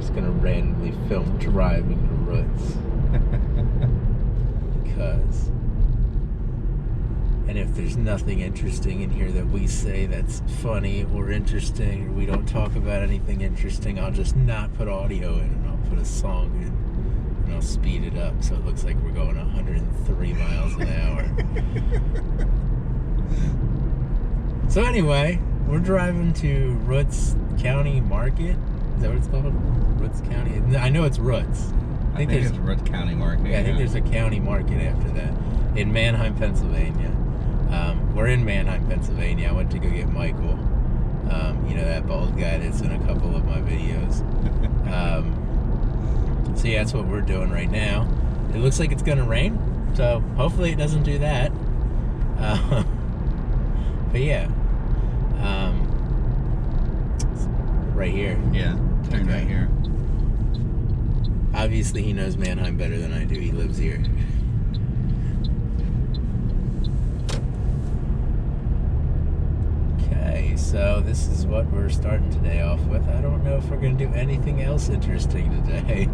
just gonna randomly film driving to Roots. Because. And if there's nothing interesting in here that we say that's funny or interesting, or we don't talk about anything interesting, I'll just not put audio in and I'll put a song in. And I'll speed it up so it looks like we're going 103 miles an hour. So anyway, we're driving to Roots County Market. Is that what it's called? Roots County? I know it's Roots. I think it's Roots County Market. Yeah, I think there's a county market after that. In Manheim, Pennsylvania. We're in Manheim, Pennsylvania. I went to go get Michael. You know, that bald guy that's in a couple of my videos. So yeah, that's what we're doing right now. It looks like it's gonna rain, so hopefully it doesn't do that. But yeah, right here. Yeah, turn right here. Obviously, he knows Manheim better than I do. He lives here. Okay, so this is what we're starting today off with. I don't know if we're gonna do anything else interesting today.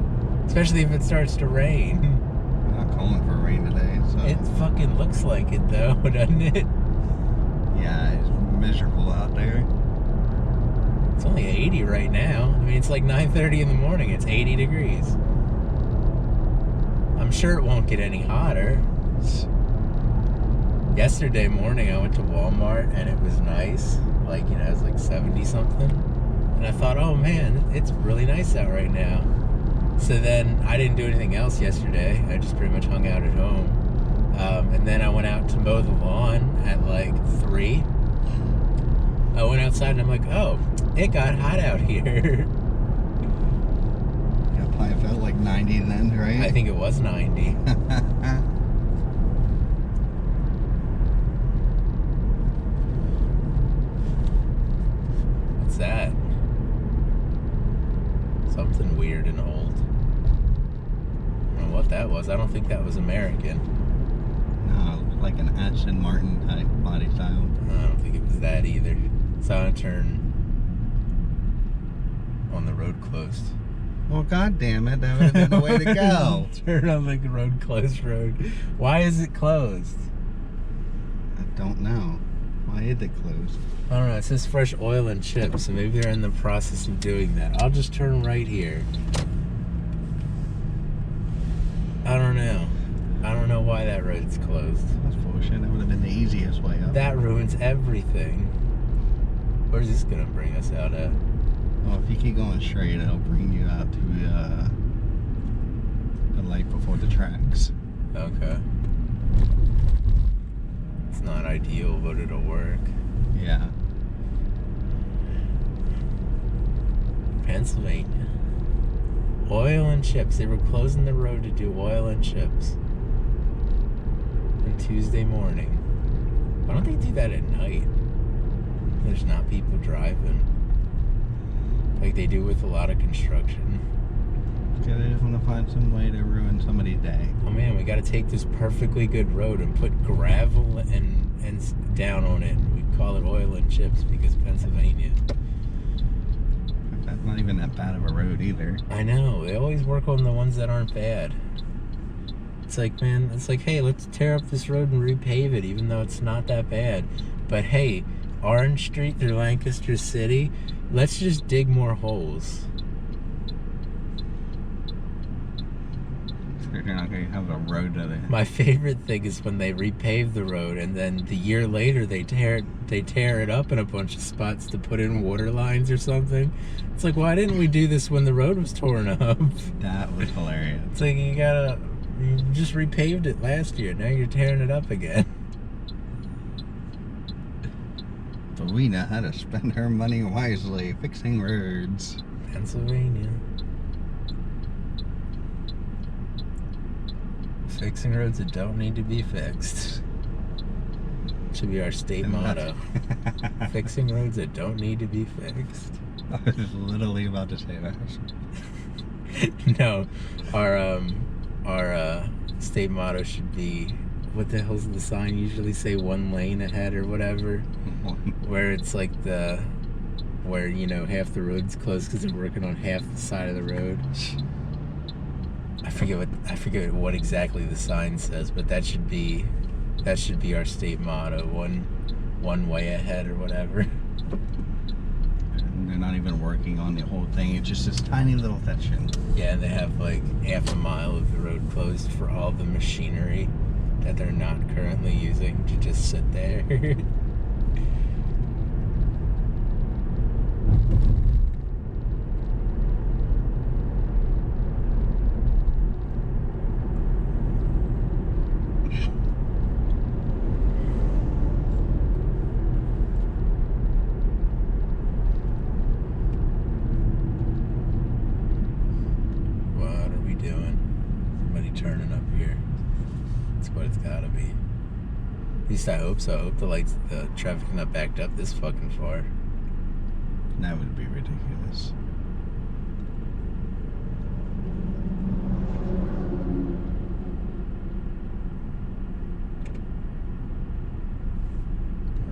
Especially if it starts to rain. I'm not calling for rain today, so... It fucking looks like it though, doesn't it? Yeah, it's miserable out there. It's only 80 right now. I mean, it's like 9:30 in the morning. It's 80 degrees. I'm sure it won't get any hotter. Yesterday morning, I went to Walmart and it was nice. Like, you know, it was like 70 something. And I thought, oh man, it's really nice out right now. So then I didn't do anything else yesterday. I just pretty much hung out at home. And then I went out to mow the lawn at like 3. I went outside and I'm like, oh, it got hot out here. Yeah, probably felt like 90 then, right? I think it was 90. What's that? Something weird and old. I don't know what that was. I don't think that was American. No, like an Aston Martin type body style. I don't think it was that either. So I turn on the road closed. Well, god damn it, that would have been the way to go. Turn on the road closed road. Why is it closed? I don't know. Why is it closed? I don't know. It says fresh oil and chips, so maybe they're in the process of doing that. I'll just turn right here. I don't know. I don't know why that road's closed. That's bullshit. That would have been the easiest way up. That ruins everything. Where's this gonna bring us out at? Well, if you keep going straight, it'll bring you out to the light before the tracks. Okay. It's not ideal, but it'll work. Yeah. Pennsylvania. Oil and chips. They were closing the road to do oil and chips. On Tuesday morning. Why don't they do that at night? There's not people driving. Like they do with a lot of construction. Okay, they just want to find some way to ruin somebody's day. Oh man, we gotta take this perfectly good road and put gravel and down on it. We call it oil and chips because Pennsylvania. That's not even that bad of a road either. I know, they always work on the ones that aren't bad. It's like, man, it's like, hey, let's tear up this road and repave it, even though it's not that bad. But hey, Orange Street through Lancaster City, let's just dig more holes. You're not going to have a road to it. My favorite thing is when they repave the road and then the year later they tear it up in a bunch of spots to put in water lines or something. It's like, why didn't we do this when the road was torn up? That was hilarious. It's like you just repaved it last year. Now you're tearing it up again. But we know how to spend our money wisely, fixing roads. Pennsylvania. Fixing roads that don't need to be fixed. Should be our state motto. Fixing roads that don't need to be fixed. I was literally about to say that. No, our state motto should be, what the hell's the sign usually say, one lane ahead or whatever? Where it's like the where, you know, half the road's closed because they're working on half the side of the road. I forget what exactly the sign says, but that should be our state motto, one way ahead or whatever. And they're not even working on the whole thing. It's just this tiny little section. Yeah, and they have like half a mile of the road closed for all the machinery that they're not currently using to just sit there. Turning up here. That's what it's gotta be. At least I hope so. I hope the traffic's not backed up this fucking far. That would be ridiculous.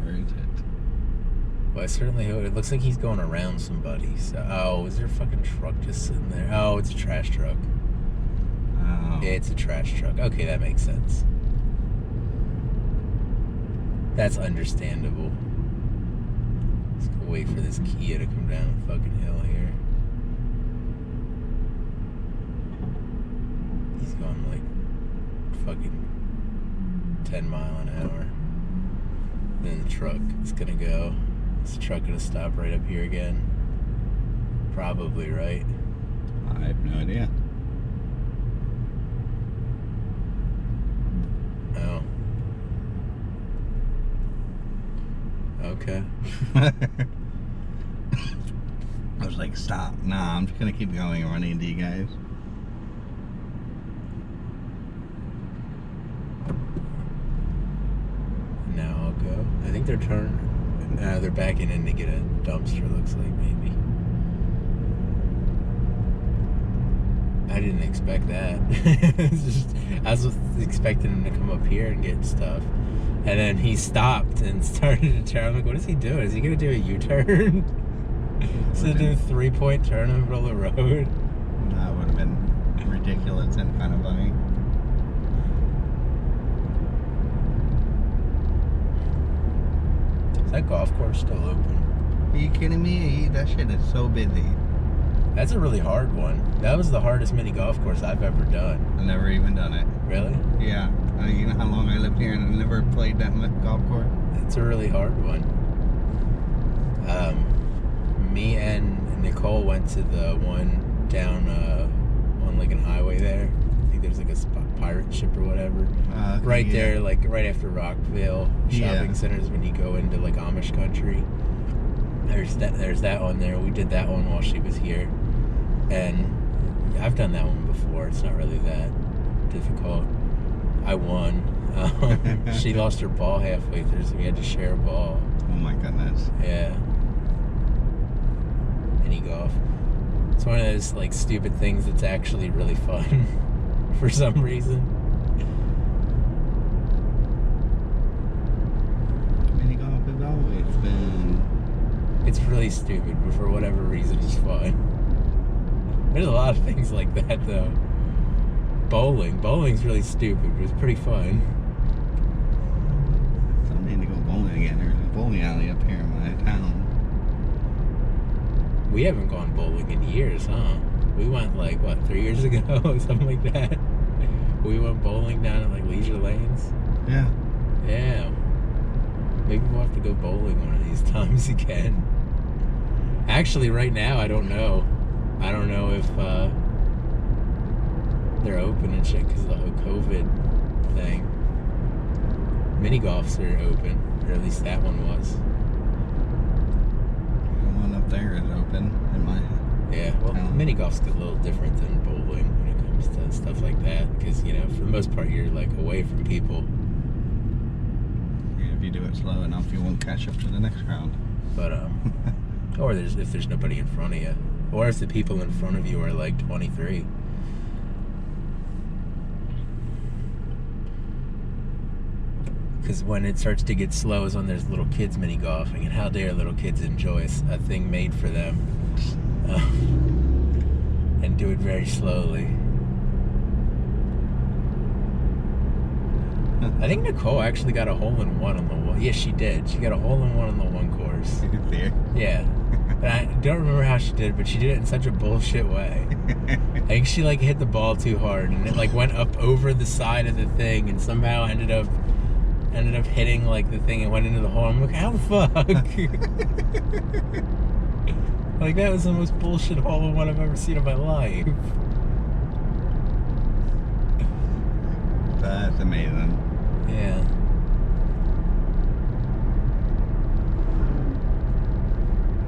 Where is it? Well, I certainly hope. It looks like he's going around somebody. So, oh, is there a fucking truck just sitting there? Oh, it's a trash truck. Oh. It's a trash truck. Okay, that makes sense. That's understandable. Let's go wait for this Kia to come down the fucking hill here. He's going like fucking 10 mile an hour. Then the truck is gonna go. Is the truck gonna stop right up here again? Probably, right? I have no idea. Oh. Okay. I was like, stop. Nah, I'm just gonna keep going and running into you guys. Now I'll go. I think they're they're backing in to get a dumpster, looks like, maybe. I didn't expect that. I was expecting him to come up here and get stuff. And then he stopped and started to turn. I'm like, what is he doing? Is he going to do a U-turn? So do a 3-point turn in the middle of the road? That would have been ridiculous and kind of funny. Is that golf course still open? Are you kidding me? That shit is so busy. That's a really hard one. That was the hardest mini golf course I've ever done. I've never even done it. Really? Yeah. You know how long I lived here and I never played that much golf course? It's a really hard one. Me and Nicole went to the one down on like an highway there. I think there's like a pirate ship or whatever. Right there, like right after Rockville shopping centers when you go into like Amish country. There's that one there. We did that one while she was here. And I've done that one before. It's not really that difficult. I won. She lost her ball halfway through, so we had to share a ball. Oh my goodness. Yeah. Mini golf. It's one of those like stupid things that's actually really fun for some reason. Mini golf has always been. It's really stupid, but for whatever reason, it's fun. There's a lot of things like that, though. Bowling's really stupid, but it's pretty fun. So I need to go bowling again. There's a bowling alley up here in my town. We haven't gone bowling in years, huh? We went like, what, 3 years ago? Something like that. We went bowling down at like Leisure Lanes. Yeah. Yeah. Maybe we'll have to go bowling one of these times again. Actually, right now, I don't know. I don't know if they're open and shit because of the whole COVID thing. Mini golfs are open, or at least that one was. The one up there is open in my Yeah, well, mini golf's a little different than bowling when it comes to stuff like that because, you know, for the most part, you're like away from people. Yeah, if you do it slow enough, you won't catch up to the next round. But, or if there's nobody in front of you. Or if the people in front of you are like 23. because when it starts to get slow is when there's little kids mini golfing, and how dare little kids enjoy a thing made for them, and do it very slowly. I think Nicole actually got a hole-in-one on the one. Yes, she did. She got a hole-in-one on the one course. There. Yeah. But I don't remember how she did it, but she did it in such a bullshit way. I think she like hit the ball too hard, and it like went up over the side of the thing, and somehow ended up hitting like the thing and went into the hole. I'm like, how the fuck? Like, that was the most bullshit hole-in-one I've ever seen in my life. That's amazing. Yeah.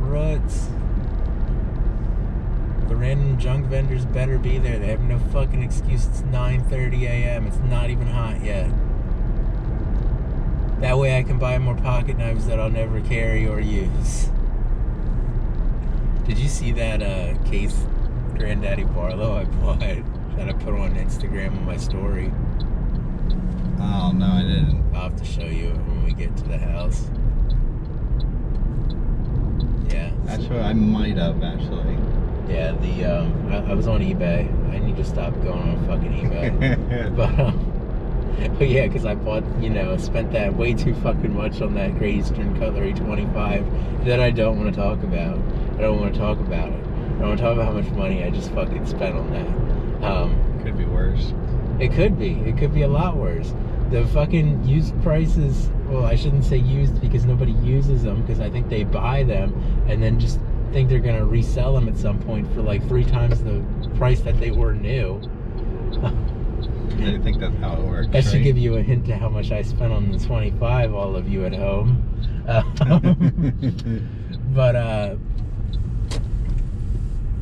Ruts. The random junk vendors better be there. They have no fucking excuse. It's 9:30 a.m. It's not even hot yet. That way I can buy more pocket knives that I'll never carry or use. Did you see that case Granddaddy Barlow I bought that I put on Instagram on my story? Oh, no, I didn't. I'll have to show you it when we get to the house. Yeah. That's what I might have, actually. Yeah, I was on eBay. I need to stop going on fucking eBay. But yeah, because I bought, spent that way too fucking much on that Great Eastern Cutlery 25 that I don't want to talk about. I don't want to talk about it. I don't want to talk about how much money I just fucking spent on that. Could be worse. It could be. It could be a lot worse. The fucking used prices, well, I shouldn't say used because nobody uses them, because I think they buy them and then just think they're going to resell them at some point for like 3 times the price that they were new. I think that's how it works. That should give you a hint to how much I spent on the 25, all of you at home.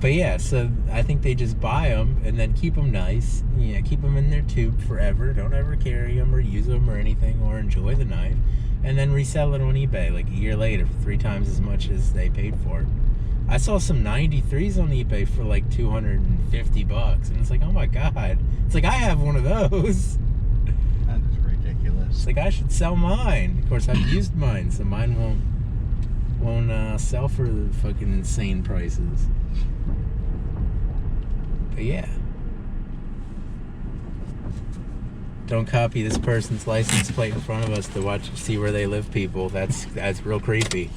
But yeah, so I think they just buy them and then keep them nice. Yeah, keep them in their tube forever. Don't ever carry them or use them or anything, or enjoy the knife. And then resell it on eBay like a year later for 3 times as much as they paid for it. I saw some 93s on eBay for like $250, and it's like, oh my god. It's like, I have one of those. That is ridiculous. It's like, I should sell mine. Of course, I've used mine, so mine won't sell for the fucking insane prices. But yeah. Don't copy this person's license plate in front of us to see where they live, people. That's real creepy.